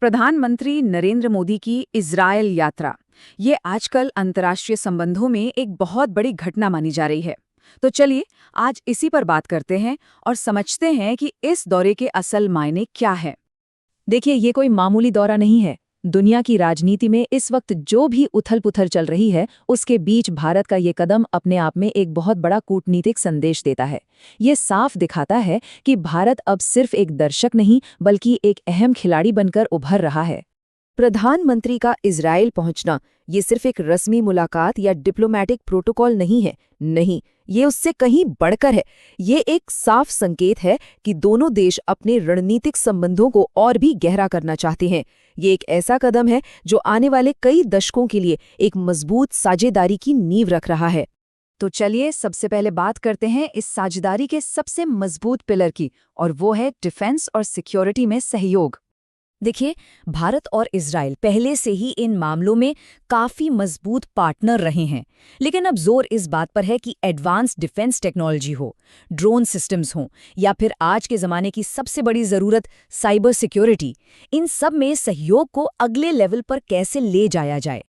प्रधानमंत्री नरेंद्र मोदी की इजरायल यात्रा ये आजकल अंतर्राष्ट्रीय संबंधों में एक बहुत बड़ी घटना मानी जा रही है। तो चलिए आज इसी पर बात करते हैं और समझते हैं कि इस दौरे के असल मायने क्या है। देखिए, ये कोई मामूली दौरा नहीं है। दुनिया की राजनीति में इस वक्त जो भी उथल-पुथल चल रही है, उसके बीच भारत का ये कदम अपने आप में एक बहुत बड़ा कूटनीतिक संदेश देता है। ये साफ दिखाता है कि भारत अब सिर्फ एक दर्शक नहीं, बल्कि एक अहम खिलाड़ी बनकर उभर रहा है। प्रधानमंत्री का इजरायल पहुंचना ये सिर्फ एक रस्मी मुलाकात या डिप्लोमैटिक प्रोटोकॉल नहीं है। नहीं, ये उससे कहीं बढ़कर है। ये एक साफ संकेत है कि दोनों देश अपने रणनीतिक संबंधों को और भी गहरा करना चाहते हैं। ये एक ऐसा कदम है जो आने वाले कई दशकों के लिए एक मजबूत साझेदारी की नींव रख रहा है। तो चलिए सबसे पहले बात करते हैं इस साझेदारी के सबसे मजबूत पिलर की, और वो है डिफेंस और सिक्योरिटी में सहयोग। देखिए, भारत और इजरायल पहले से ही इन मामलों में काफी मजबूत पार्टनर रहे हैं, लेकिन अब जोर इस बात पर है कि एडवांस डिफेंस टेक्नोलॉजी हो, ड्रोन सिस्टम्स हों, या फिर आज के जमाने की सबसे बड़ी जरूरत साइबर सिक्योरिटी, इन सब में सहयोग को अगले लेवल पर कैसे ले जाया जाए।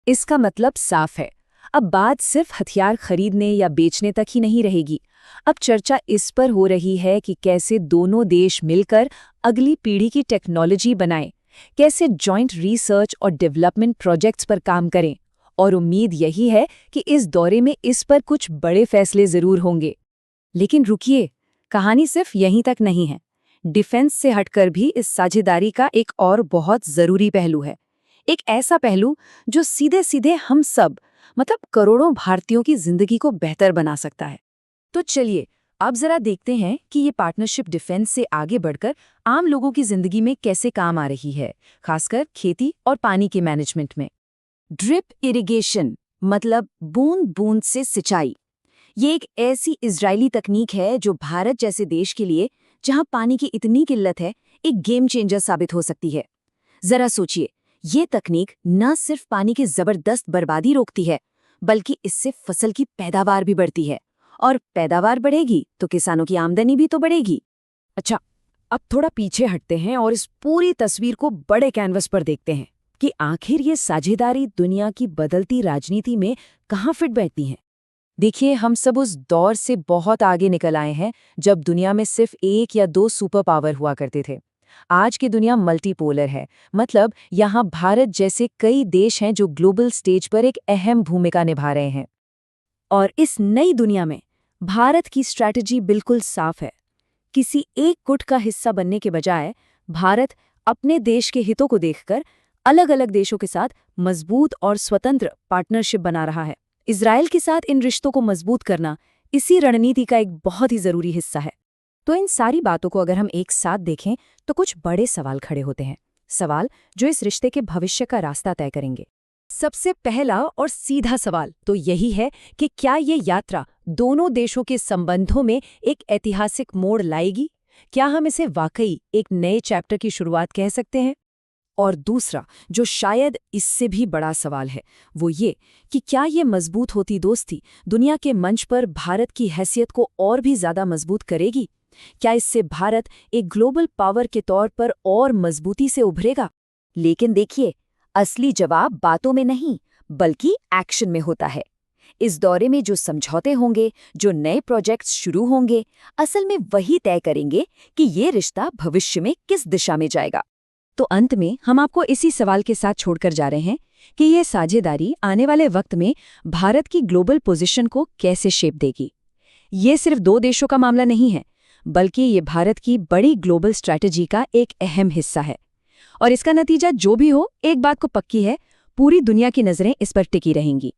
इसका मतलब साफ है, अब बात सिर्फ हथियार खरीदने या बेचने तक ही नहीं रहेगी। अब चर्चा इस पर हो रही है कि कैसे दोनों देश मिलकर अगली पीढ़ी की टेक्नोलॉजी बनाएं, कैसे जॉइंट रिसर्च और डेवलपमेंट प्रोजेक्ट्स पर काम करें। और उम्मीद यही है कि इस दौरे में इस पर कुछ बड़े फैसले जरूर होंगे। लेकिन रुकिए, कहानी सिर्फ यहीं तक नहीं है। डिफेंस से हटकर भी इस साझेदारी का एक और बहुत जरूरी पहलू है। एक ऐसा पहलू जो सीधे सीधे हम सब, मतलब करोड़ों भारतीयों की जिंदगी को बेहतर बना सकता है। तो चलिए अब जरा देखते हैं कि ये पार्टनरशिप डिफेंस से आगे बढ़कर आम लोगों की जिंदगी में कैसे काम आ रही है, खासकर खेती और पानी के मैनेजमेंट में। ड्रिप इरिगेशन मतलब बूंद बूंद से सिंचाई। ये एक ऐसी इजरायली तकनीक है जो भारत जैसे देश के लिए, जहां पानी की इतनी किल्लत है, एक गेम चेंजर साबित हो सकती है। जरा सोचिए, ये तकनीक न सिर्फ पानी की जबरदस्त बर्बादी रोकती है, बल्कि इससे फसल की पैदावार भी बढ़ती है, और पैदावार बढ़ेगी तो किसानों की आमदनी भी तो बढ़ेगी। अच्छा, अब थोड़ा पीछे हटते हैं और इस पूरी तस्वीर को बड़े कैनवस पर देखते हैं कि आखिर ये साझेदारी दुनिया की बदलती राजनीति में कहाँ फिट बैठती है। देखिए, हम सब उस दौर से बहुत आगे निकल आए हैं जब दुनिया में सिर्फ एक या दो सुपर पावर हुआ करते थे। आज की दुनिया मल्टीपोलर है, मतलब यहाँ भारत जैसे कई देश हैं जो ग्लोबल स्टेज पर एक अहम भूमिका निभा रहे हैं। और इस नई दुनिया में भारत की स्ट्रैटेजी बिल्कुल साफ है। किसी एक गुट का हिस्सा बनने के बजाय भारत अपने देश के हितों को देखकर अलग अलग देशों के साथ मजबूत और स्वतंत्र पार्टनरशिप बना रहा है। इजरायल के साथ इन रिश्तों को मजबूत करना इसी रणनीति का एक बहुत ही जरूरी हिस्सा है। तो इन सारी बातों को अगर हम एक साथ देखें तो कुछ बड़े सवाल खड़े होते हैं, सवाल जो इस रिश्ते के भविष्य का रास्ता तय करेंगे। सबसे पहला और सीधा सवाल तो यही है कि क्या ये यात्रा दोनों देशों के संबंधों में एक ऐतिहासिक मोड़ लाएगी? क्या हम इसे वाकई एक नए चैप्टर की शुरुआत कह सकते हैं? और दूसरा, जो शायद इससे भी बड़ा सवाल है, वो ये कि क्या ये मजबूत होती दोस्ती दुनिया के मंच पर भारत की हैसियत को और भी ज्यादा मजबूत करेगी? क्या इससे भारत एक ग्लोबल पावर के तौर पर और मजबूती से उभरेगा? लेकिन देखिए, असली जवाब बातों में नहीं, बल्कि एक्शन में होता है। इस दौरे में जो समझौते होंगे, जो नए प्रोजेक्ट्स शुरू होंगे, असल में वही तय करेंगे कि ये रिश्ता भविष्य में किस दिशा में जाएगा। तो अंत में हम आपको इसी सवाल के साथ छोड़कर जा रहे हैं कि ये साझेदारी आने वाले वक्त में भारत की ग्लोबल पोजीशन को कैसे शेप देगी। ये सिर्फ दो देशों का मामला नहीं है, बल्कि ये भारत की बड़ी ग्लोबल स्ट्रैटेजी का एक अहम हिस्सा है। और इसका नतीजा जो भी हो, एक बात को पक्की है, पूरी दुनिया की नजरें इस पर टिकी रहेंगी।